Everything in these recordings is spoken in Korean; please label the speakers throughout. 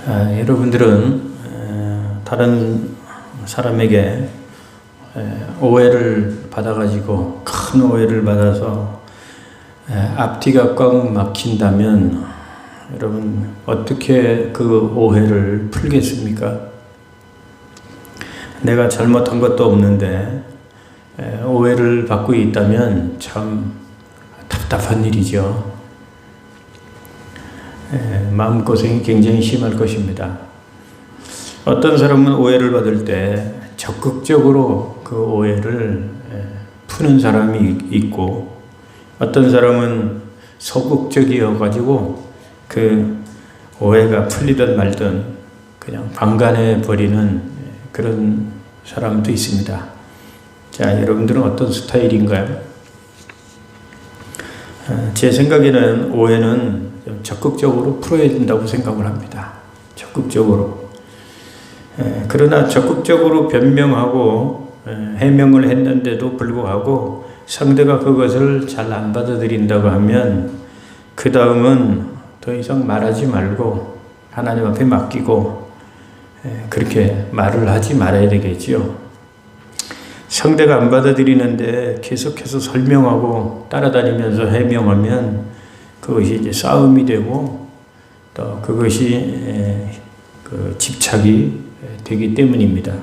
Speaker 1: 여러분들은 다른 사람에게 오해를 받아가지고 큰 오해를 받아서 앞뒤가 꽉 막힌다면 여러분 어떻게 그 오해를 풀겠습니까? 내가 잘못한 것도 없는데 오해를 받고 있다면 참 답답한 일이죠. 마음고생이 굉장히 심할 것입니다. 어떤 사람은 오해를 받을 때 적극적으로 그 오해를 푸는 사람이 있고, 어떤 사람은 소극적이어 가지고 그 오해가 풀리든 말든 그냥 방관해 버리는 그런 사람도 있습니다. 자, 여러분들은 어떤 스타일인가요? 제 생각에는 오해는 적극적으로 풀어야 된다고 생각을 합니다. 적극적으로. 그러나 적극적으로 변명하고 해명을 했는데도 불구하고 상대가 그것을 잘 안 받아들인다고 하면 그 다음은 더 이상 말하지 말고 하나님 앞에 맡기고 그렇게 말을 하지 말아야 되겠지요. 상대가 안 받아들이는데 계속해서 설명하고 따라다니면서 해명하면 그것이 이제 싸움이 되고 또 그것이 집착이 되기 때문입니다.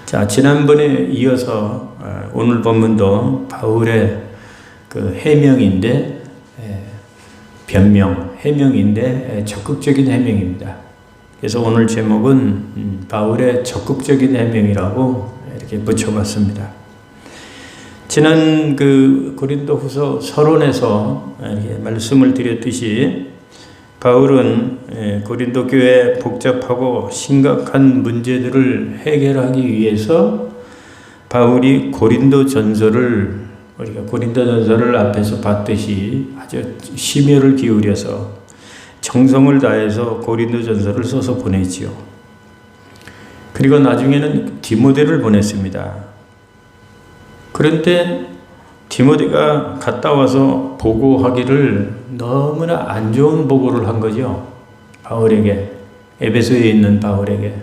Speaker 1: 자, 지난번에 이어서 오늘 본문도 바울의 그 해명인데 변명, 해명인데 적극적인 해명입니다. 그래서 오늘 제목은 바울의 적극적인 해명이라고 이렇게 붙여봤습니다. 지난 그 고린도후서 서론에서 이렇게 말씀을 드렸듯이 바울은 고린도 교회의 복잡하고 심각한 문제들을 해결하기 위해서 바울이 우리가 고린도전서를 앞에서 봤듯이 아주 심혈을 기울여서 정성을 다해서 고린도전서를 써서 보내지요. 그리고 나중에는 디모데를 보냈습니다. 그런데 디모데가 갔다 와서 보고하기를 너무나 안 좋은 보고를 한 거죠. 바울에게, 에베소에 있는 바울에게.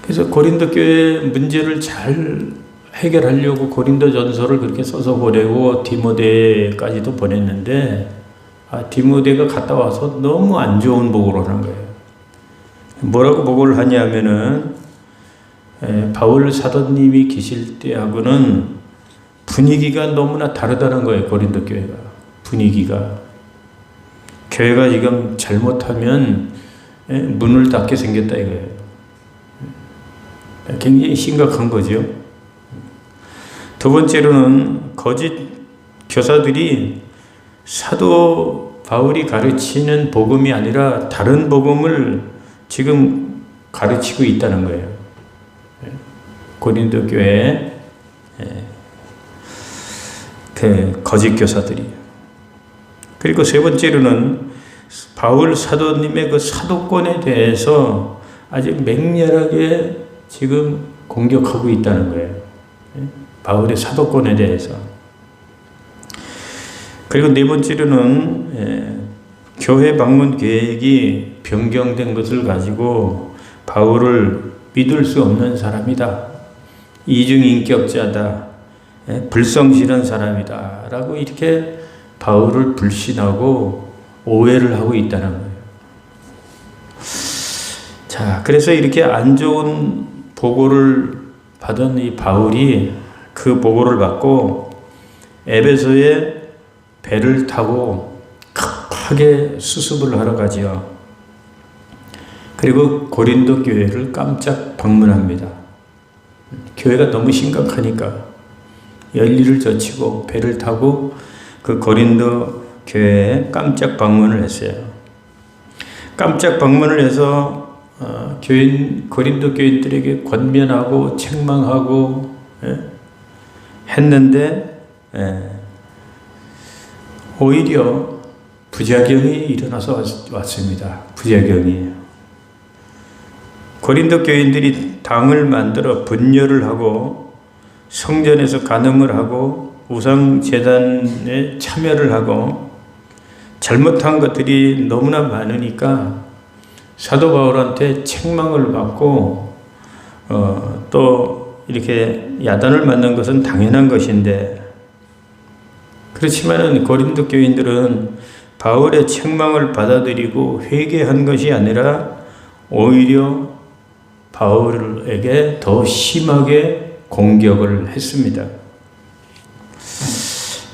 Speaker 1: 그래서 고린도 교회 문제를 잘 해결하려고 고린도전서를 그렇게 써서 보내고 디모데까지도 보냈는데 디모데가 갔다 와서 너무 안 좋은 보고를 한 거예요. 뭐라고 보고를 하냐면은 바울 사도님이 계실 때하고는 분위기가 너무나 다르다는 거예요. 고린도 교회가 분위기가, 교회가 지금 잘못하면 문을 닫게 생겼다 이거예요. 굉장히 심각한 거죠. 두 번째로는 거짓 교사들이 사도 바울이 가르치는 복음이 아니라 다른 복음을 지금 가르치고 있다는 거예요. 고린도 교회의 그 거짓 교사들이. 그리고 세 번째로는 바울 사도님의 그 사도권에 대해서 아주 맹렬하게 지금 공격하고 있다는 거예요. 바울의 사도권에 대해서. 그리고 네 번째로는 교회 방문 계획이 변경된 것을 가지고 바울을 믿을 수 없는 사람이다, 이중인격자다, 불성실한 사람이다 라고 이렇게 바울을 불신하고 오해를 하고 있다는 거예요. 자, 그래서 이렇게 안 좋은 보고를 받은 이 바울이 그 보고를 받고 에베소에 배를 타고 급하게 수습을 하러 가지요. 그리고 고린도 교회를 깜짝 방문합니다. 교회가 너무 심각하니까 열일을 젖히고 배를 타고 그 고린도 교회에 깜짝 방문을 했어요. 깜짝 방문을 해서 고린도 교인들에게 권면하고 책망하고 했는데 오히려 부작용이 일어나서 왔습니다. 부작용이. 고린도 교인들이 당을 만들어 분열을 하고 성전에서 간음을 하고 우상 제단에 참여를 하고 잘못한 것들이 너무나 많으니까 사도 바울한테 책망을 받고 또 이렇게 야단을 맞는 것은 당연한 것인데, 그렇지만은 고린도 교인들은 바울의 책망을 받아들이고 회개한 것이 아니라 오히려 바울에게 더 심하게 공격을 했습니다.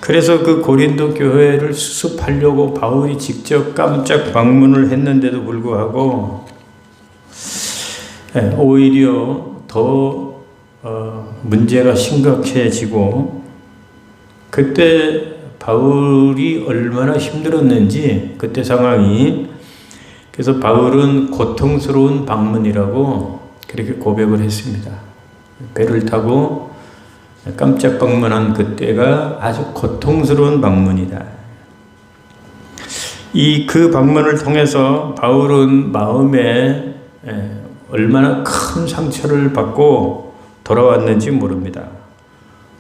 Speaker 1: 그래서 그 고린도 교회를 수습하려고 바울이 직접 깜짝 방문을 했는데도 불구하고 오히려 더 문제가 심각해지고, 그때 바울이 얼마나 힘들었는지 그때 상황이, 그래서 바울은 고통스러운 방문이라고 그렇게 고백을 했습니다. 배를 타고 깜짝 방문한 그때가 아주 고통스러운 방문이다. 그 방문을 통해서 바울은 마음에 얼마나 큰 상처를 받고 돌아왔는지 모릅니다.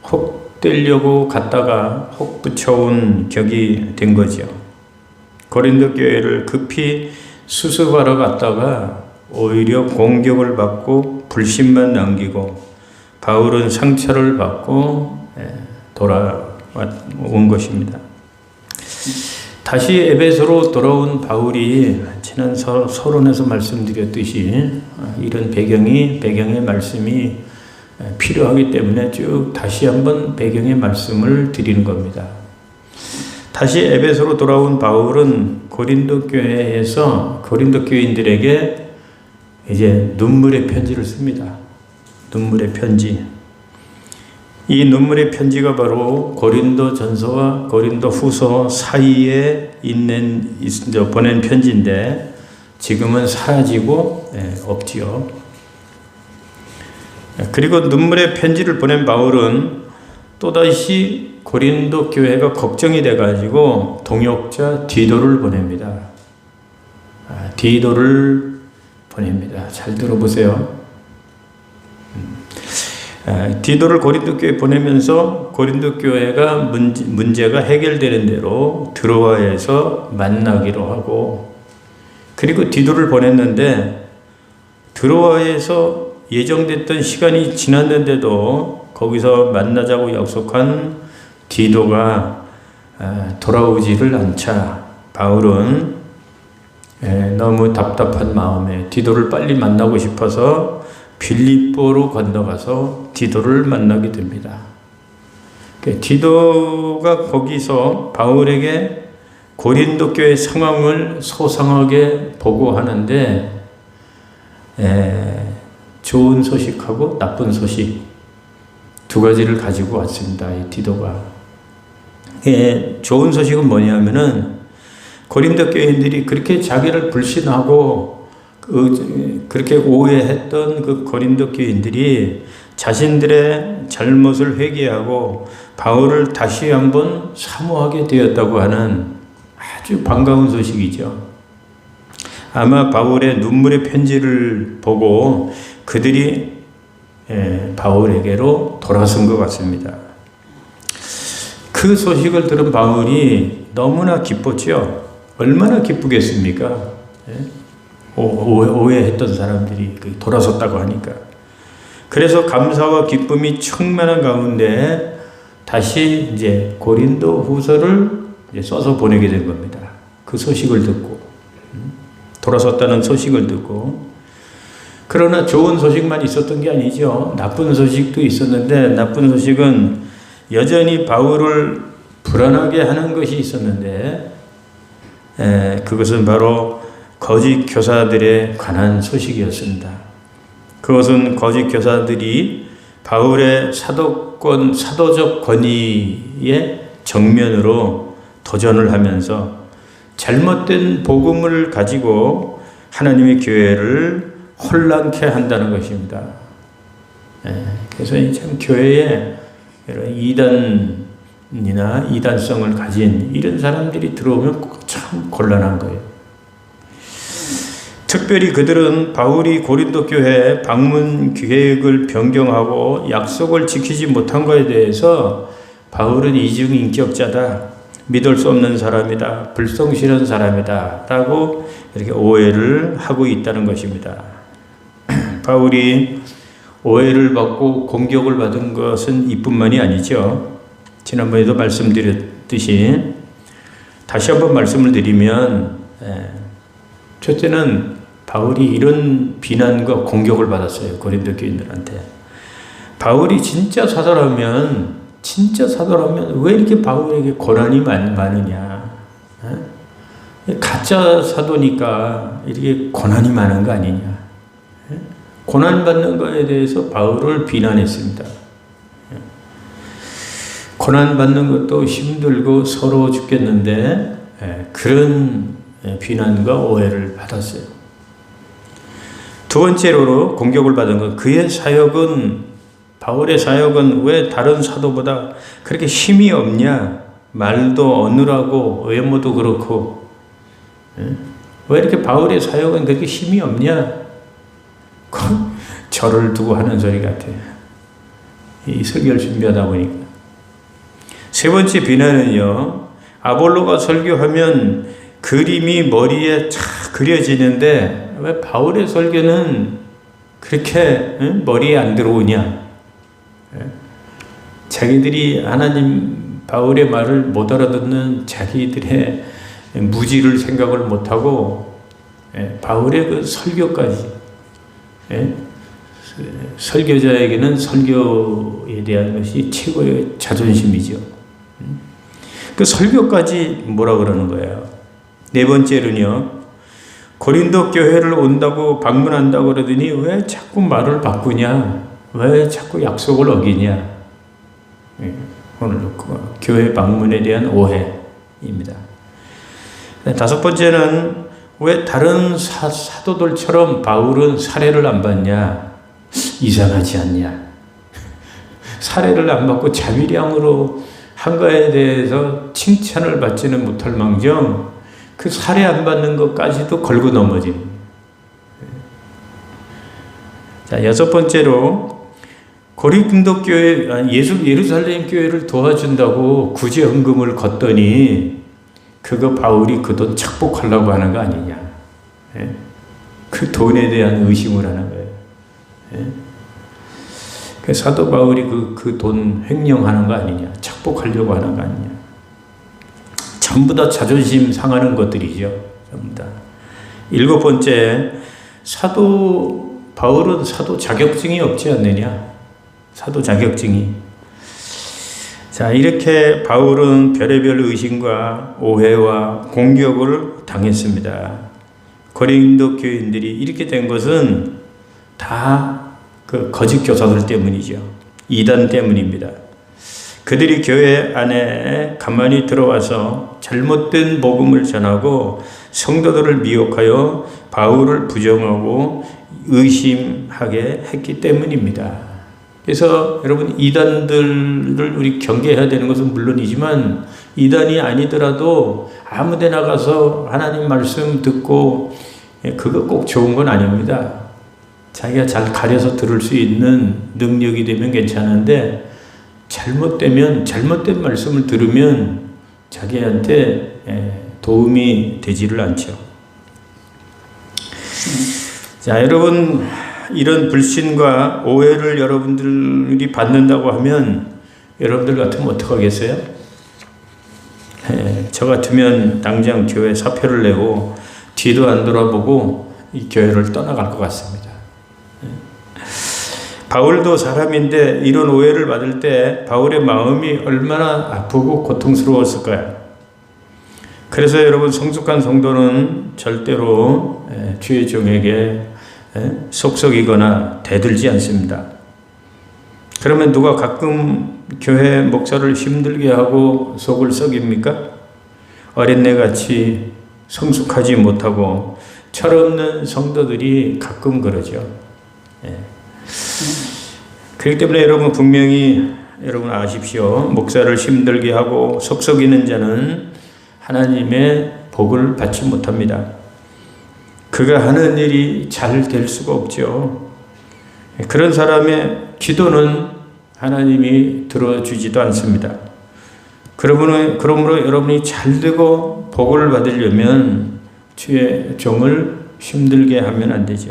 Speaker 1: 혹 떼려고 갔다가 혹 붙여온 격이 된 거죠. 고린도 교회를 급히 수습하러 갔다가 오히려 공격을 받고 불신만 남기고 바울은 상처를 받고 돌아온 것입니다. 다시 에베소로 돌아온 바울이 지난 서론에서 말씀드렸듯이 이런 배경의 말씀이 필요하기 때문에 쭉 다시 한번 배경의 말씀을 드리는 겁니다. 다시 에베소로 돌아온 바울은 고린도 교회에서 고린도 교인들에게 이제 눈물의 편지를 씁니다. 눈물의 편지. 이 눈물의 편지가 바로 고린도 전서와 고린도 후서 사이에 보낸 편지인데 지금은 사라지고 없지요. 그리고 눈물의 편지를 보낸 바울은 또다시 고린도 교회가 걱정이 돼가지고 동역자 디도를 보냅니다. 디도를 보냅니다. 잘 들어보세요. 디도를 고린도 교회에 보내면서 고린도 교회가 문제가 해결되는 대로 드로아에서 만나기로 하고, 그리고 디도를 보냈는데 드로아에서 예정됐던 시간이 지났는데도 거기서 만나자고 약속한 디도가 돌아오지를 않자 바울은 너무 답답한 마음에 디도를 빨리 만나고 싶어서 빌립보로 건너가서 디도를 만나게 됩니다. 디도가 거기서 바울에게 고린도 교회 상황을 소상하게 보고하는데 좋은 소식하고 나쁜 소식 두 가지를 가지고 왔습니다. 이 디도가. 좋은 소식은 뭐냐면은 고린도 교인들이 그렇게 자기를 불신하고 그렇게 오해했던 그 고린도 교인들이 자신들의 잘못을 회개하고 바울을 다시 한번 사모하게 되었다고 하는 아주 반가운 소식이죠. 아마 바울의 눈물의 편지를 보고 그들이 바울에게로 돌아선 것 같습니다. 그 소식을 들은 바울이 너무나 기뻤죠. 얼마나 기쁘겠습니까? 오해했던 사람들이 돌아섰다고 하니까. 그래서 감사와 기쁨이 충만한 가운데 다시 이제 고린도 후서를 써서 보내게 된 겁니다. 그 소식을 듣고, 돌아섰다는 소식을 듣고. 그러나 좋은 소식만 있었던 게 아니죠. 나쁜 소식도 있었는데, 나쁜 소식은 여전히 바울을 불안하게 하는 것이 있었는데, 그것은 바로 거짓 교사들에 관한 소식이었습니다. 그것은 거짓 교사들이 바울의 사도적 권위에 정면으로 도전을 하면서 잘못된 복음을 가지고 하나님의 교회를 혼란케 한다는 것입니다. 그래서 참 교회에 이런 이단이나 이단성을 가진 이런 사람들이 들어오면 참 곤란한 거예요. 특별히 그들은 바울이 고린도 교회 방문 계획을 변경하고 약속을 지키지 못한 것에 대해서 바울은 이중인격자다, 믿을 수 없는 사람이다, 불성실한 사람이다 라고 이렇게 오해를 하고 있다는 것입니다. 바울이 오해를 받고 공격을 받은 것은 이뿐만이 아니죠. 지난번에도 말씀드렸듯이 다시 한번 말씀을 드리면, 첫째는 바울이 이런 비난과 공격을 받았어요. 고린도 교인들한테. 바울이 진짜 사도라면 왜 이렇게 바울에게 고난이 많으냐? 가짜 사도니까 이렇게 고난이 많은 거 아니냐? 고난받는 것에 대해서 바울을 비난했습니다. 고난받는 것도 힘들고 서러워 죽겠는데 그런 비난과 오해를 받았어요. 두 번째로 공격을 받은 것, 바울의 사역은 왜 다른 사도보다 그렇게 힘이 없냐? 말도 어눌하고 외모도 그렇고, 왜 이렇게 바울의 사역은 그렇게 힘이 없냐? 저를 두고 하는 소리 같아요. 이 설교를 준비하다 보니까. 세 번째 비난은요, 아볼로가 설교하면 그림이 머리에 착 그려지는데 왜 바울의 설교는 그렇게 머리에 안 들어오냐? 자기들이 하나님 바울의 말을 못 알아듣는 자기들의 무지를 생각을 못하고 바울의 그 설교까지, 설교자에게는 설교에 대한 것이 최고의 자존심이죠. 그 설교까지 뭐라 그러는 거예요. 네 번째는요, 고린도 교회를 온다고 방문한다고 그러더니 왜 자꾸 말을 바꾸냐? 왜 자꾸 약속을 어기냐? 오늘 교회 방문에 대한 오해입니다. 다섯 번째는 왜 다른 사도들처럼 바울은 살해를 안 받냐? 이상하지 않냐? 살해를 안 받고 자비량으로 한 거에 대해서 칭찬을 받지는 못할 망정 그 살해 안 받는 것까지도 걸고 넘어진. 자, 여섯 번째로 고린도 교회, 예루살렘 교회를 도와준다고 구제헌금을 걷더니 그거 바울이 그 돈 착복하려고 하는 거 아니냐. 그 돈에 대한 의심을 하는 거예요. 그 사도 바울이 그 돈 횡령하는 거 아니냐. 착복하려고 하는 거 아니냐. 전부 다 자존심 상하는 것들이죠. 전부 다. 일곱 번째, 바울은 사도 자격증이 없지 않느냐. 사도 자격증이. 자, 이렇게 바울은 별의별 의심과 오해와 공격을 당했습니다. 고린도 교인들이 이렇게 된 것은 다 그 거짓 교사들 때문이죠. 이단 때문입니다. 그들이 교회 안에 가만히 들어와서 잘못된 복음을 전하고 성도들을 미혹하여 바울을 부정하고 의심하게 했기 때문입니다. 그래서 여러분, 이단들을 우리 경계해야 되는 것은 물론이지만 이단이 아니더라도 아무 데 나가서 하나님 말씀 듣고 그거 꼭 좋은 건 아닙니다. 자기가 잘 가려서 들을 수 있는 능력이 되면 괜찮은데 잘못된 말씀을 들으면 자기한테 도움이 되지를 않죠. 자, 여러분, 이런 불신과 오해를 여러분들이 받는다고 하면 여러분들 같으면 어떡하겠어요? 저 같으면 당장 교회 사표를 내고 뒤도 안 돌아보고 이 교회를 떠나갈 것 같습니다. 바울도 사람인데 이런 오해를 받을 때 바울의 마음이 얼마나 아프고 고통스러웠을까요? 그래서 여러분, 성숙한 성도는 절대로 주의 종에게 속썩이거나 대들지 않습니다. 그러면 누가 가끔 교회 목사를 힘들게 하고 속을 썩입니까? 어린애같이 성숙하지 못하고 철없는 성도들이 가끔 그러죠. 그렇기 때문에 여러분, 분명히 여러분 아십시오. 목사를 힘들게 하고 속썩이는 자는 하나님의 복을 받지 못합니다. 그가 하는 일이 잘 될 수가 없죠. 그런 사람의 기도는 하나님이 들어주지도 않습니다. 그러므로 여러분이 잘되고 복을 받으려면 주의 종을 힘들게 하면 안 되죠.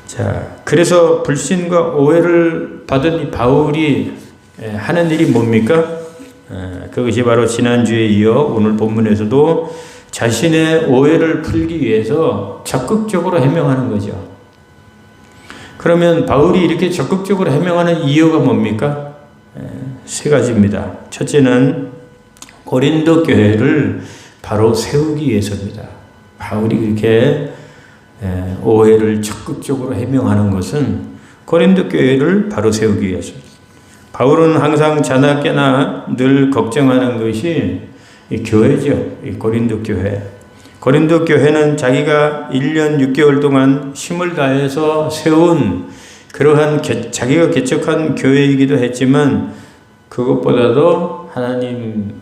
Speaker 1: 자, 그래서 불신과 오해를 받은 이 바울이 하는 일이 뭡니까? 그것이 바로 지난주에 이어 오늘 본문에서도 자신의 오해를 풀기 위해서 적극적으로 해명하는 거죠. 그러면 바울이 이렇게 적극적으로 해명하는 이유가 뭡니까? 세 가지입니다. 첫째는 고린도 교회를 바로 세우기 위해서입니다. 바울이 그렇게 오해를 적극적으로 해명하는 것은 고린도 교회를 바로 세우기 위해서입니다. 바울은 항상 자나깨나 늘 걱정하는 것이 이 교회죠. 이 고린도 교회. 고린도 교회는 자기가 1년 6개월 동안 힘을 다해서 세운 그러한 자기가 개척한 교회이기도 했지만 그것보다도 하나님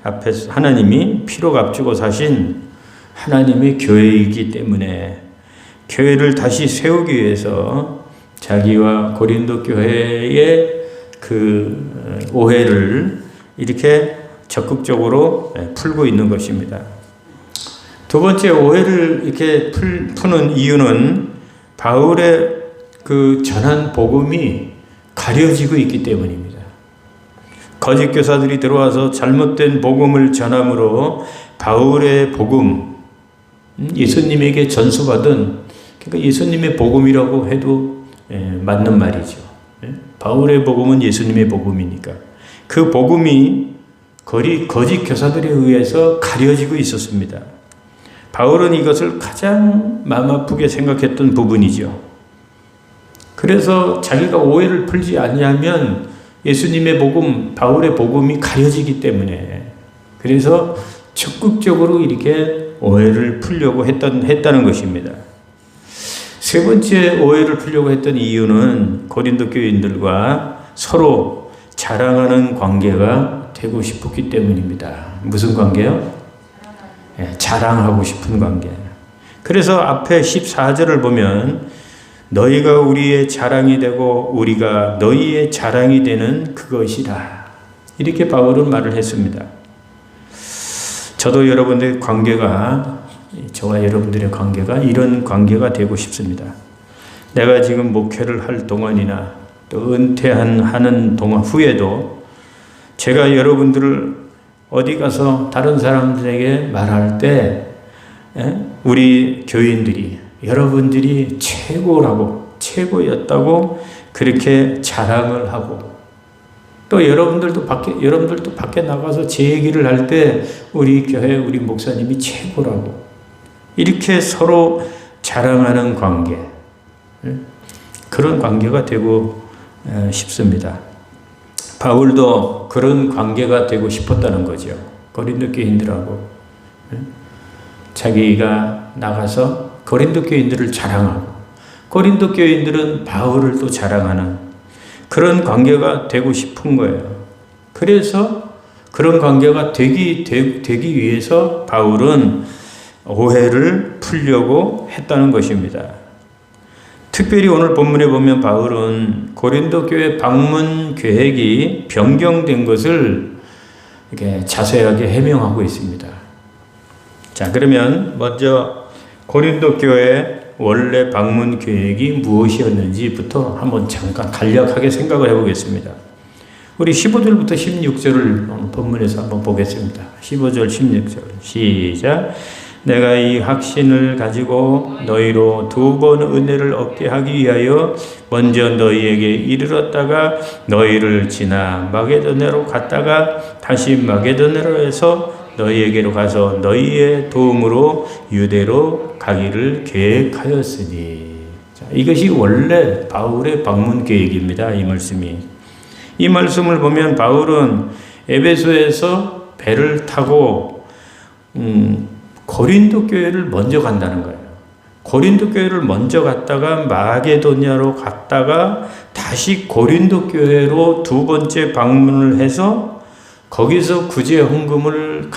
Speaker 1: 앞에서 하나님이 피로 값주고 사신 하나님의 교회이기 때문에 교회를 다시 세우기 위해서 자기와 고린도 교회의 그 오해를 이렇게 적극적으로 풀고 있는 것입니다. 두 번째, 오해를 이렇게 푸는 이유는 바울의 그 전한 복음이 가려지고 있기 때문입니다. 거짓 교사들이 들어와서 잘못된 복음을 전함으로 바울의 복음, 예수님에게 전수받은, 그러니까 예수님의 복음이라고 해도 맞는 말이죠. 바울의 복음은 예수님의 복음이니까 그 복음이 거짓 교사들에 의해서 가려지고 있었습니다. 바울은 이것을 가장 마음 아프게 생각했던 부분이죠. 그래서 자기가 오해를 풀지 않으면 예수님의 복음, 바울의 복음이 가려지기 때문에 그래서 적극적으로 이렇게 오해를 풀려고 했다는 것입니다. 세 번째 오해를 풀려고 했던 이유는 고린도 교인들과 서로 자랑하는 관계가 되고 싶었기 때문입니다. 무슨 관계요? 자랑하고 싶은 관계. 그래서 앞에 14절을 보면 너희가 우리의 자랑이 되고 우리가 너희의 자랑이 되는 그것이라. 이렇게 바울은 말을 했습니다. 저도 여러분들의 관계가, 저와 여러분들의 관계가 이런 관계가 되고 싶습니다. 내가 지금 목회를 할 동안이나 또 은퇴하는 동안 후에도 제가 여러분들을 어디 가서 다른 사람들에게 말할 때 우리 교인들이 여러분들이 최고였다고 그렇게 자랑을 하고 또 여러분들도 밖에 나가서 제 얘기를 할 때 우리 교회 우리 목사님이 최고라고 이렇게 서로 자랑하는 관계, 그런 관계가 되고 싶습니다. 바울도 그런 관계가 되고 싶었다는 거죠. 고린도 교인들하고 자기가 나가서 고린도 교인들을 자랑하고 고린도 교인들은 바울을 또 자랑하는 그런 관계가 되고 싶은 거예요. 그래서 그런 관계가 되기 위해서 바울은 오해를 풀려고 했다는 것입니다. 특별히 오늘 본문에 보면 바울은 고린도 교회 방문 계획이 변경된 것을 이렇게 자세하게 해명하고 있습니다. 자, 그러면 먼저 고린도 교회 원래 방문 계획이 무엇이었는지부터 한번 잠깐 간략하게 생각을 해보겠습니다. 우리 15절부터 16절을 본문에서 한번 보겠습니다. 15절, 16절 시작. 내가 이 확신을 가지고 너희로 2번 은혜를 얻게 하기 위하여 먼저 너희에게 이르렀다가 너희를 지나 마게도냐로 갔다가 다시 마게도냐로에서 너희에게로 가서 너희의 도움으로 유대로 가기를 계획하였으니. 자, 이것이 원래 바울의 방문 계획입니다. 이 말씀이. 이 말씀을 보면 바울은 에베소에서 배를 타고 고린도 교회를 먼저 간다는 거예요. 고린도 교회를 먼저 갔다가 마게도냐로 갔다가 다시 고린도 교회로 두 번째 방문을 해서 거기서 구제 헌금을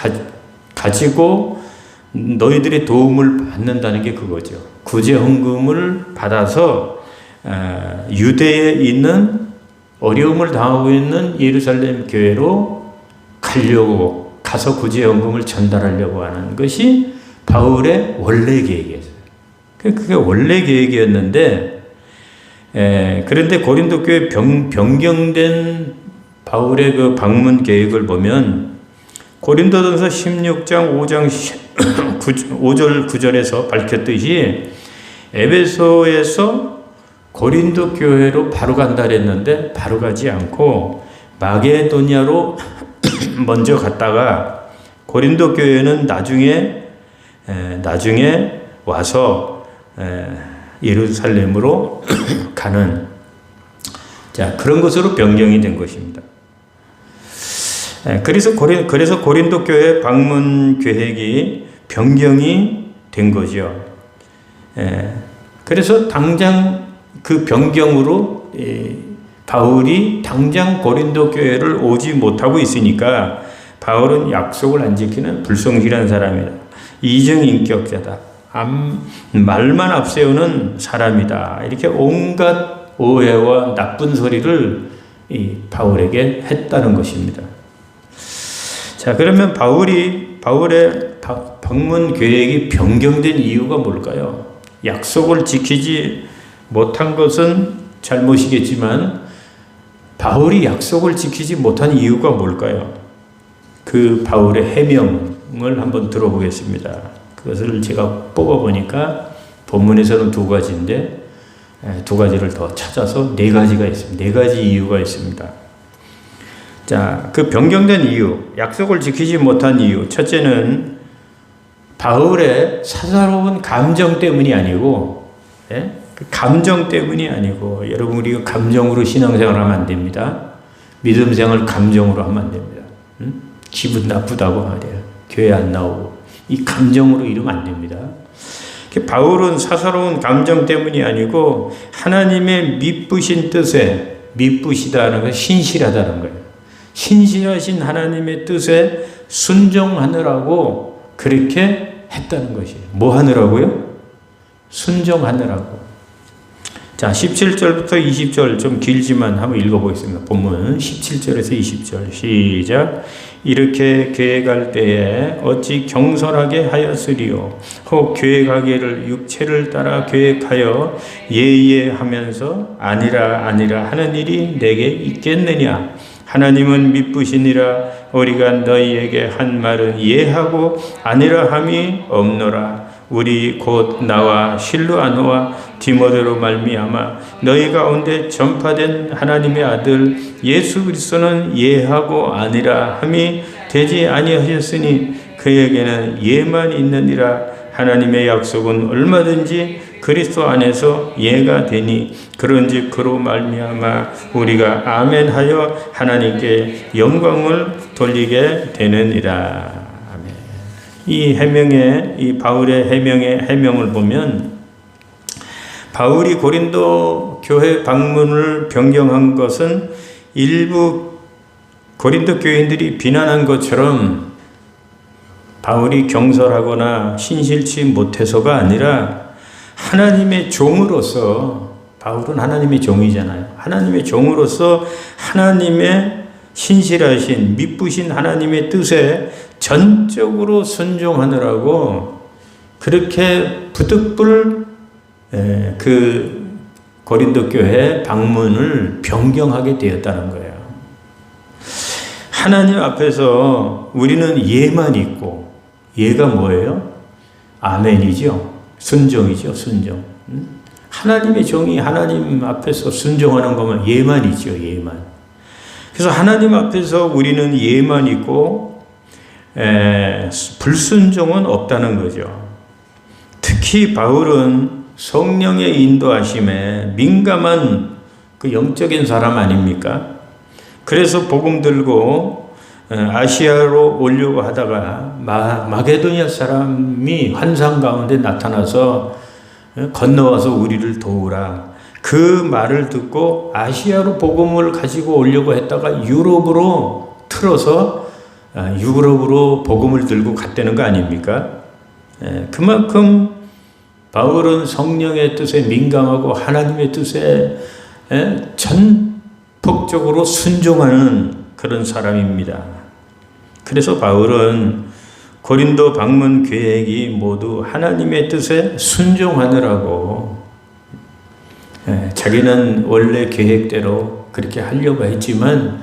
Speaker 1: 가지고 너희들의 도움을 받는다는 게 그거죠. 구제 헌금을 받아서 유대에 있는 어려움을 당하고 있는 예루살렘 교회로 가서 구제 헌금을 전달하려고 하는 것이 바울의 원래 계획이었어요. 그게 원래 계획이었는데, 그런데 고린도 교회 변경된 바울의 그 방문 계획을 보면 고린도전서 16장 5장 5절 9절에서 밝혔듯이 에베소에서 고린도 교회로 바로 간다 했는데 바로 가지 않고 마게도냐로 먼저 갔다가 고린도 교회는 나중에 와서 예루살렘으로 가는 그런 것으로 변경이 된 것입니다. 그래서 고린도 교회 방문 계획이 변경이 된 거죠. 그래서 당장 그 변경으로 바울이 당장 고린도 교회를 오지 못하고 있으니까 바울은 약속을 안 지키는 불성실한 사람이다. 이중인격자다. 말만 앞세우는 사람이다. 이렇게 온갖 오해와 나쁜 소리를 바울에게 했다는 것입니다. 자, 그러면 바울의 방문 계획이 변경된 이유가 뭘까요? 약속을 지키지 못한 것은 잘못이겠지만 바울이 약속을 지키지 못한 이유가 뭘까요? 그 바울의 해명을 한번 들어보겠습니다. 그것을 제가 뽑아보니까 본문에서는 2가지인데 2가지를 더 찾아서 4가지가 있습니다. 4가지 이유가 있습니다. 자, 그 변경된 이유, 약속을 지키지 못한 이유. 첫째는 바울의 사사로운 감정 때문이 아니고, 그 감정 때문이 아니고, 여러분, 우리가 감정으로 신앙생활 하면 안 됩니다. 믿음 생활 감정으로 하면 안 됩니다. 기분 나쁘다고 말이에요. 교회 안 나오고. 이 감정으로 이러면 안 됩니다. 바울은 사사로운 감정 때문이 아니고, 하나님의 미쁘신 뜻에, 미쁘시다는 건 신실하다는 거예요. 신실하신 하나님의 뜻에 순종하느라고 그렇게 했다는 것이에요. 뭐 하느라고요? 순종하느라고. 자, 17절부터 20절 좀 길지만 한번 읽어보겠습니다. 본문 17절에서 20절 시작. 이렇게 계획할 때에 어찌 경솔하게 하였으리요. 혹 계획하기를 육체를 따라 계획하여 예하면서 아니라 하는 일이 내게 있겠느냐. 하나님은 미쁘시니라. 우리가 너희에게 한 말은 예하고 아니라 함이 없노라. 우리 곧 나와 실루아노와 디모데로 말미암아 너희 가운데 전파된 하나님의 아들 예수 그리스도는 예하고 아니라 함이 되지 아니하셨으니 그에게는 예만 있느니라. 하나님의 약속은 얼마든지 그리스도 안에서 예가 되니 그런즉 그로 말미암아 우리가 아멘하여 하나님께 영광을 돌리게 되느니라. 이 바울의 해명을 보면 바울이 고린도 교회 방문을 변경한 것은 일부 고린도 교인들이 비난한 것처럼 바울이 경솔하거나 신실치 못해서가 아니라 하나님의 종으로서, 바울은 하나님의 종이잖아요. 하나님의 종으로서 하나님의 신실하신 미쁘신 하나님의 뜻에 전적으로 순종하느라고 그렇게 부득불 그 고린도 교회 방문을 변경하게 되었다는 거예요. 하나님 앞에서 우리는 예만 있고, 예가 뭐예요? 아멘이죠. 순종이죠. 순종. 하나님의 종이 하나님 앞에서 순종하는 거면 예만이죠. 예만. 그래서 하나님 앞에서 우리는 예만 있고 불순종은 없다는 거죠. 특히 바울은 성령의 인도하심에 민감한 그 영적인 사람 아닙니까? 그래서 복음 들고 아시아로 오려고 하다가 마게도니아 사람이 환상 가운데 나타나서 건너와서 우리를 도우라. 그 말을 듣고 아시아로 복음을 가지고 오려고 했다가 유럽으로 틀어서 유럽으로 복음을 들고 갔다는 거 아닙니까? 그만큼 바울은 성령의 뜻에 민감하고 하나님의 뜻에 전폭적으로 순종하는 그런 사람입니다. 그래서 바울은 고린도 방문 계획이 모두 하나님의 뜻에 순종하느라고, 자기는 원래 계획대로 그렇게 하려고 했지만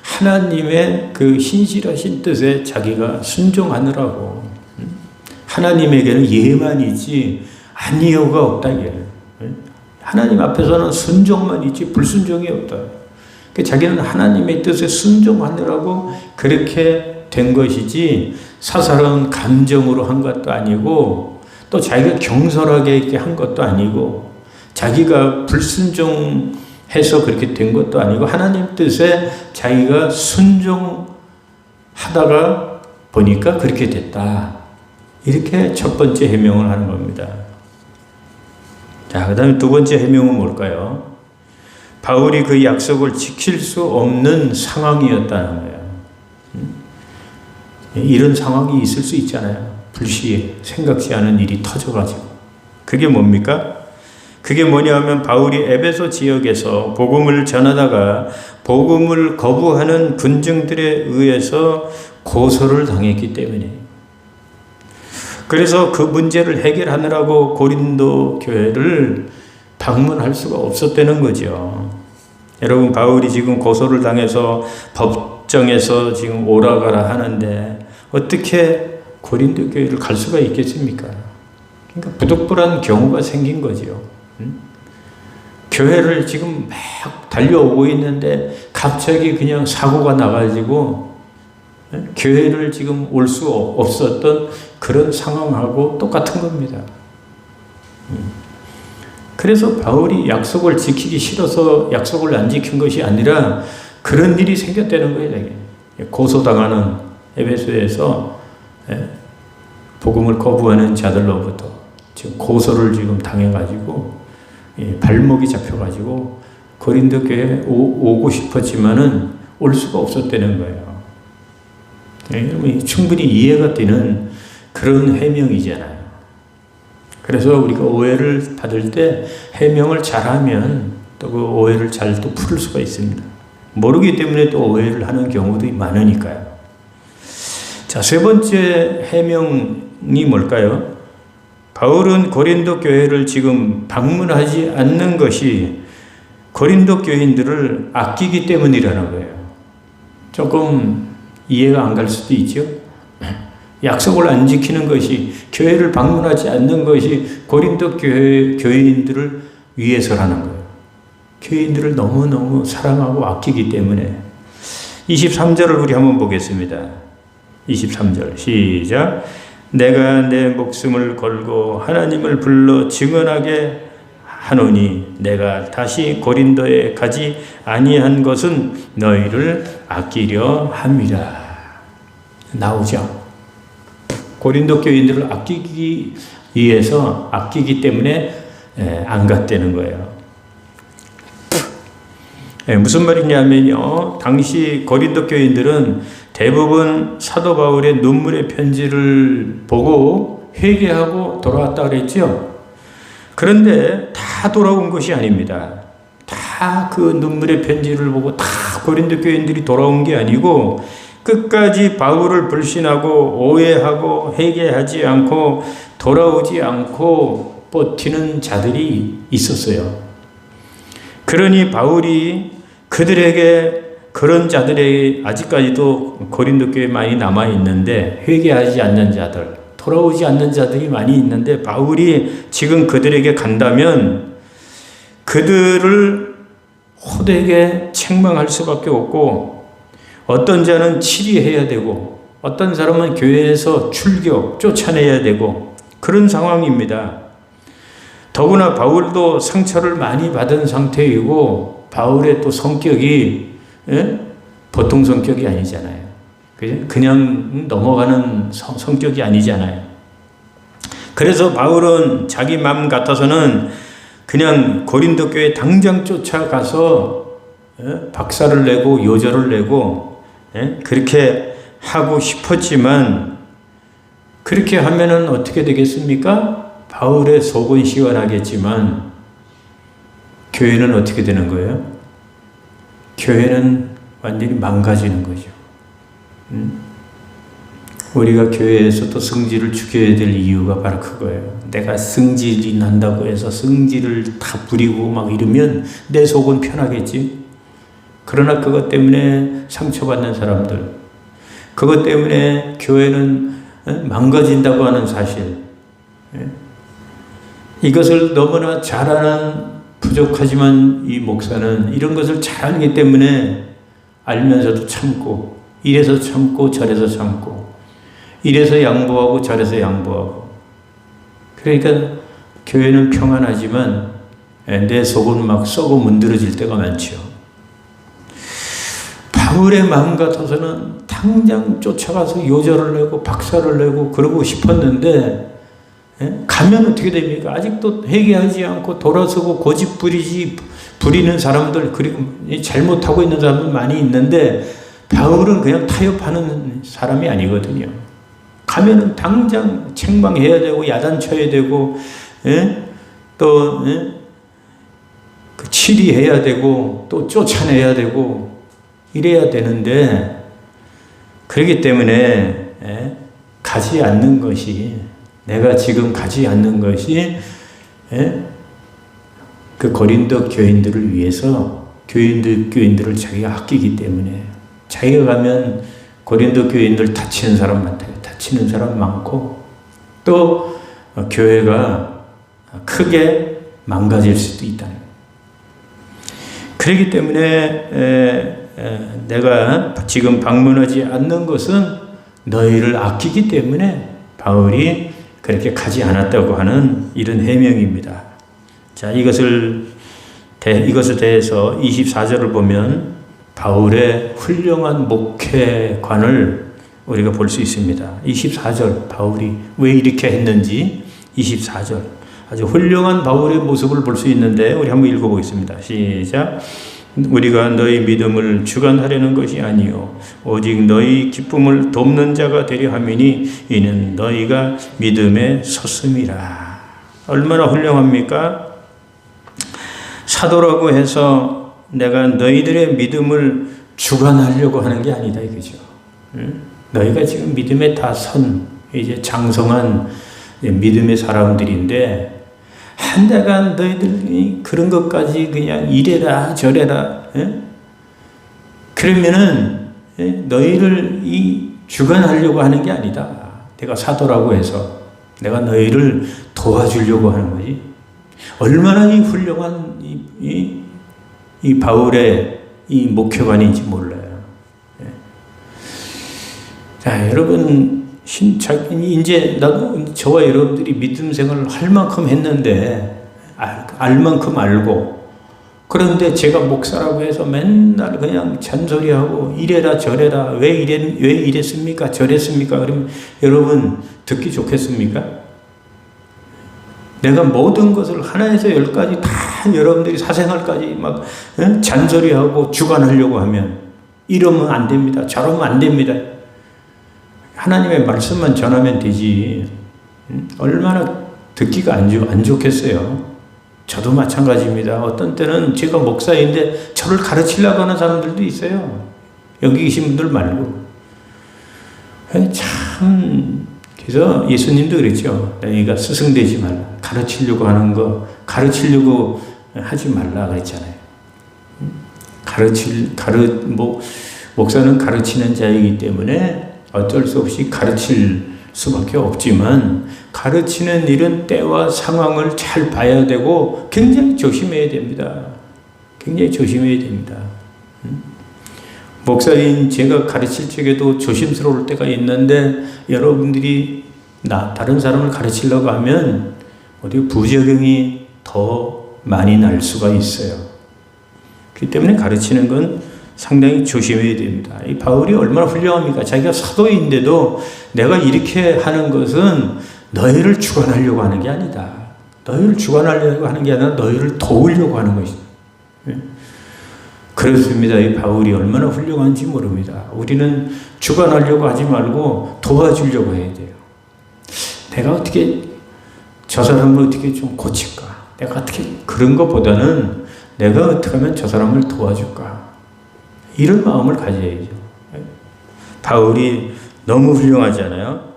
Speaker 1: 하나님의 그 신실하신 뜻에 자기가 순종하느라고, 하나님에게는 예만이지 아니요가 없다. 하나님 앞에서는 순종만 있지 불순종이 없다. 자기는 하나님의 뜻에 순종하느라고 그렇게 된 것이지 사사로운 감정으로 한 것도 아니고 또 자기가 경솔하게 이렇게 한 것도 아니고 자기가 불순종해서 그렇게 된 것도 아니고 하나님 뜻에 자기가 순종하다가 보니까 그렇게 됐다. 이렇게 첫 번째 해명을 하는 겁니다. 자, 그 다음에 두 번째 해명은 뭘까요? 바울이 그 약속을 지킬 수 없는 상황이었다는 거예요. 이런 상황이 있을 수 있잖아요. 불시에 생각지 않은 일이 터져가지고. 그게 뭡니까? 그게 뭐냐 하면 바울이 에베소 지역에서 복음을 전하다가 복음을 거부하는 군중들에 의해서 고소를 당했기 때문에, 그래서 그 문제를 해결하느라고 고린도 교회를 방문할 수가 없었다는 거죠. 여러분, 바울이 지금 고소를 당해서 법정에서 지금 오라가라 하는데 어떻게 고린도 교회를 갈 수가 있겠습니까? 그러니까 부득불한 경우가 생긴 거죠. 교회를 지금 막 달려오고 있는데 갑자기 그냥 사고가 나가지고 교회를 지금 올 수 없었던 그런 상황하고 똑같은 겁니다. 그래서 바울이 약속을 지키기 싫어서 약속을 안 지킨 것이 아니라 그런 일이 생겼다는 거예요. 고소당하는 에베소에서 복음을 거부하는 자들로부터 지금 고소를 지금 당해가지고 발목이 잡혀가지고 고린도 교회에 오고 싶었지만은 올 수가 없었다는 거예요. 충분히 이해가 되는 그런 해명이잖아요. 그래서 우리가 오해를 받을 때 해명을 잘하면 또 그 오해를 잘 또 풀 수가 있습니다. 모르기 때문에 또 오해를 하는 경우도 많으니까요. 자, 세 번째 해명이 뭘까요? 바울은 고린도 교회를 지금 방문하지 않는 것이 고린도 교인들을 아끼기 때문이라는 거예요. 조금 이해가 안 갈 수도 있죠. 약속을 안 지키는 것이, 교회를 방문하지 않는 것이 고린도 교인들을 위해서라는 거예요. 교인들을 너무너무 사랑하고 아끼기 때문에. 23절을 우리 한번 보겠습니다. 23절 시작. 내가 내 목숨을 걸고 하나님을 불러 증언하게 하노니 내가 다시 고린도에 가지 아니한 것은 너희를 아끼려 함이라. 나오죠. 고린도 교인들을 아끼기 위해서, 아끼기 때문에 안 갔다는 거예요. 무슨 말이냐면요, 당시 고린도 교인들은 대부분 사도 바울의 눈물의 편지를 보고 회개하고 돌아왔다 그랬죠. 그런데 다 돌아온 것이 아닙니다. 다 그 눈물의 편지를 보고 다 고린도 교인들이 돌아온 게 아니고 끝까지 바울을 불신하고 오해하고 회개하지 않고 돌아오지 않고 버티는 자들이 있었어요. 그러니 바울이 그들에게, 그런 자들에게 아직까지도 고린도 교회에 많이 남아있는데 회개하지 않는 자들, 돌아오지 않는 자들이 많이 있는데 바울이 지금 그들에게 간다면 그들을 호되게 책망할 수밖에 없고, 어떤 자는 치리해야 되고 어떤 사람은 교회에서 출교, 쫓아내야 되고 그런 상황입니다. 더구나 바울도 상처를 많이 받은 상태이고 바울의 또 성격이 보통 성격이 아니잖아요. 그냥 넘어가는 성격이 아니잖아요. 그래서 바울은 자기 마음 같아서는 그냥 고린도 교회 당장 쫓아가서 박살을 내고 요절을 내고 그렇게 하고 싶었지만, 그렇게 하면은 어떻게 되겠습니까? 바울의 속은 시원하겠지만 교회는 어떻게 되는 거예요? 교회는 완전히 망가지는 거죠. 우리가 교회에서 또 성질을 죽여야 될 이유가 바로 그거예요. 내가 성질이 난다고 해서 성질을 다 부리고 막 이러면 내 속은 편하겠지. 그러나 그것 때문에 상처받는 사람들, 그것 때문에 교회는 망가진다고 하는 사실, 이것을 너무나 잘 아는 부족하지만 이 목사는 이런 것을 잘 알기 때문에 알면서도 참고, 이래서 참고 저래서 참고, 이래서 양보하고 저래서 양보하고. 그러니까 교회는 평안하지만 내 속은 막 썩어 문드러질 때가 많죠. 바울의 마음 같아서는 당장 쫓아가서 요절을 내고 박살을 내고 그러고 싶었는데, 가면 어떻게 됩니까? 아직도 회개하지 않고 돌아서고 고집 부리는 사람들, 그리고 잘못하고 있는 사람들 많이 있는데, 바울은 그냥 타협하는 사람이 아니거든요. 가면은 당장 책망해야 되고 야단쳐야 되고, 또 치리해야 되고 또 쫓아내야 되고 이래야 되는데, 그렇기 때문에 가지 않는 것이, 내가 지금 가지 않는 것이 그 고린도 교인들을 위해서, 교인들을 자기가 아끼기 때문에. 자기가 가면 고린도 교인들 다치는 사람 많대요. 다치는 사람 많고, 또 교회가 크게 망가질 수도 있다는 거예요. 그렇기 때문에 내가 지금 방문하지 않는 것은 너희를 아끼기 때문에 바울이 그렇게 가지 않았다고 하는 이런 해명입니다. 자, 이것에 대해서 24절을 보면 바울의 훌륭한 목회관을 우리가 볼 수 있습니다. 24절, 바울이 왜 이렇게 했는지 24절. 아주 훌륭한 바울의 모습을 볼 수 있는데, 우리 한번 읽어보겠습니다. 시작. 우리가 너희 믿음을 주관하려는 것이 아니요 오직 너희 기쁨을 돕는 자가 되려 함이니 이는 너희가 믿음에 섰음이라. 얼마나 훌륭합니까? 사도라고 해서 내가 너희들의 믿음을 주관하려고 하는 게 아니다 이거죠. 너희가 지금 믿음에 다 선 이제 장성한 믿음의 사람들인데, 한데간 너희들이 그런 것까지 그냥 이래라 저래라, 그러면은 너희를 주관하려고 하는 게 아니다. 내가 사도라고 해서 내가 너희를 도와주려고 하는 거지. 얼마나 이 훌륭한 이 바울의 이 목표관인지 몰라요. 자, 여러분, 이제 나도 저와 여러분들이 믿음 생활을 할 만큼 했는데, 알 만큼 알고, 그런데 제가 목사라고 해서 맨날 그냥 잔소리하고 이래라 저래라, 왜 이랬습니까 저랬습니까? 그러면 여러분 듣기 좋겠습니까? 내가 모든 것을 하나에서 열까지 다 여러분들이 사생활까지 막 잔소리하고 주관하려고 하면 이러면 안 됩니다. 저러면 안 됩니다. 하나님의 말씀만 전하면 되지. 얼마나 듣기가 안 좋겠어요. 저도 마찬가지입니다. 어떤 때는 제가 목사인데 저를 가르치려고 하는 사람들도 있어요. 여기 계신 분들 말고. 참, 그래서 예수님도 그랬죠. 너희가 스승되지 말라. 가르치려고 하는 거, 가르치려고 하지 말라 그랬잖아요. 목사는 가르치는 자이기 때문에 어쩔 수 없이 가르칠 수밖에 없지만, 가르치는 일은 때와 상황을 잘 봐야 되고 굉장히 조심해야 됩니다. 굉장히 조심해야 됩니다. 목사인 제가 가르칠 적에도 조심스러울 때가 있는데, 여러분들이 다른 사람을 가르치려고 하면 어디 부작용이 더 많이 날 수가 있어요. 그렇기 때문에 가르치는 건 상당히 조심해야 됩니다. 이 바울이 얼마나 훌륭합니까? 자기가 사도인데도 내가 이렇게 하는 것은 너희를 주관하려고 하는 게 아니다. 너희를 주관하려고 하는 게 아니라 너희를 도우려고 하는 것이다. 그렇습니다. 이 바울이 얼마나 훌륭한지 모릅니다. 우리는 주관하려고 하지 말고 도와주려고 해야 돼요. 내가 어떻게 저 사람을 어떻게 좀 고칠까? 내가 어떻게, 그런 것보다는 내가 어떻게 하면 저 사람을 도와줄까? 이런 마음을 가져야죠. 바울이 너무 훌륭하잖아요.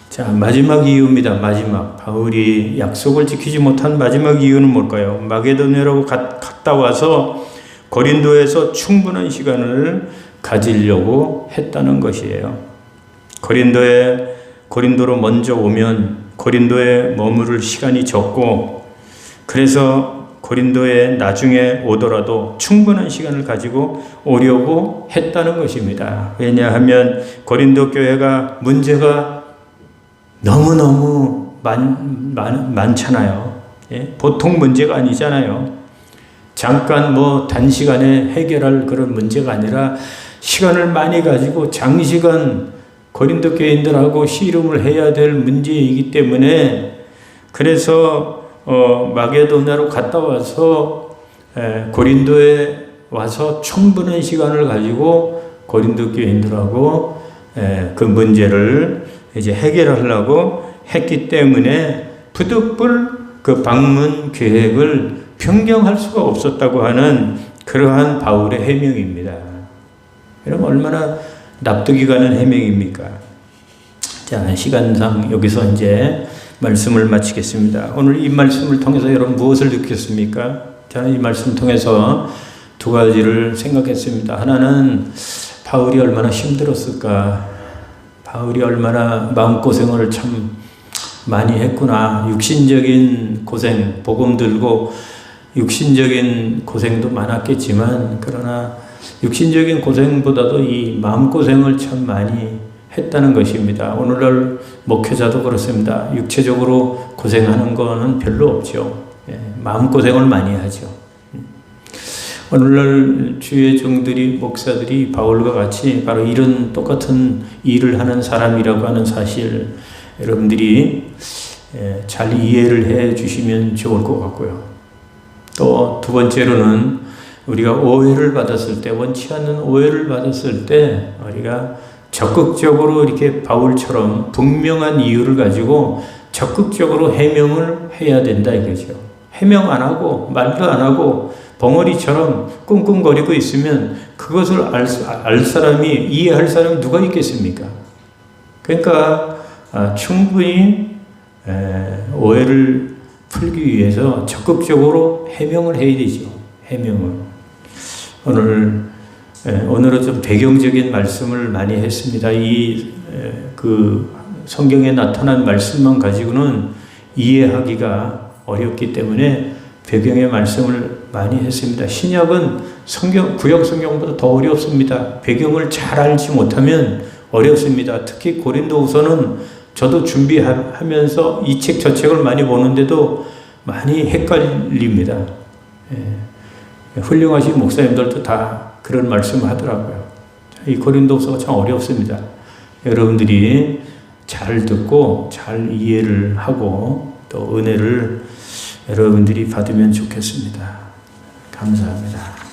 Speaker 1: 자, 마지막 이유입니다. 마지막. 바울이 약속을 지키지 못한 마지막 이유는 뭘까요? 마게도냐로 갔다 와서 고린도에서 충분한 시간을 가지려고 했다는 것이에요. 고린도로 먼저 오면 고린도에 머무를 시간이 적고, 그래서 고린도에 나중에 오더라도 충분한 시간을 가지고 오려고 했다는 것입니다. 왜냐하면 고린도 교회가 문제가 너무너무 많잖아요. 예? 보통 문제가 아니잖아요. 잠깐 단시간에 해결할 그런 문제가 아니라 시간을 많이 가지고 장시간 고린도 교인들하고 씨름을 해야 될 문제이기 때문에, 그래서 마게도냐로 갔다 와서 고린도에 와서 충분한 시간을 가지고 고린도 교인들하고 그 문제를 이제 해결하려고 했기 때문에 부득불 그 방문 계획을 변경할 수가 없었다고 하는 그러한 바울의 해명입니다. 그럼 얼마나 납득이 가는 해명입니까? 자, 시간상 여기서 이제 말씀을 마치겠습니다. 오늘 이 말씀을 통해서 여러분 무엇을 느꼈습니까? 저는 이 말씀을 통해서 두 가지를 생각했습니다. 하나는 바울이 얼마나 힘들었을까? 바울이 얼마나 마음고생을 참 많이 했구나. 육신적인 고생, 복음 들고 육신적인 고생도 많았겠지만, 그러나 육신적인 고생보다도 이 마음고생을 참 많이 했다는 것입니다. 오늘날 목회자도 그렇습니다. 육체적으로 고생하는 거는 별로 없죠. 마음고생을 많이 하죠. 오늘날 주의 종들이, 목사들이 바울과 같이 바로 이런 똑같은 일을 하는 사람이라고 하는 사실, 여러분들이 잘 이해를 해 주시면 좋을 것 같고요. 또 두 번째로는 우리가 오해를 받았을 때, 원치 않는 오해를 받았을 때 우리가 적극적으로 이렇게 바울처럼 분명한 이유를 가지고 적극적으로 해명을 해야 된다 이거죠. 해명 안 하고 말도 안 하고 벙어리처럼 꿍꿍거리고 있으면 그것을 알 사람이, 이해할 사람이 누가 있겠습니까? 그러니까 충분히 오해를 풀기 위해서 적극적으로 해명을 해야 되죠. 해명을. 오늘은 좀 배경적인 말씀을 많이 했습니다. 그 성경에 나타난 말씀만 가지고는 이해하기가 어렵기 때문에 배경의 말씀을 많이 했습니다. 신약은 구약 성경보다 더 어렵습니다. 배경을 잘 알지 못하면 어렵습니다. 특히 고린도후서는 저도 준비하면서 이 책 저 책을 많이 보는데도 많이 헷갈립니다. 훌륭하신 목사님들도 다 그런 말씀을 하더라고요. 이 고린도후서가 참 어렵습니다. 여러분들이 잘 듣고 잘 이해를 하고 또 은혜를 여러분들이 받으면 좋겠습니다. 감사합니다.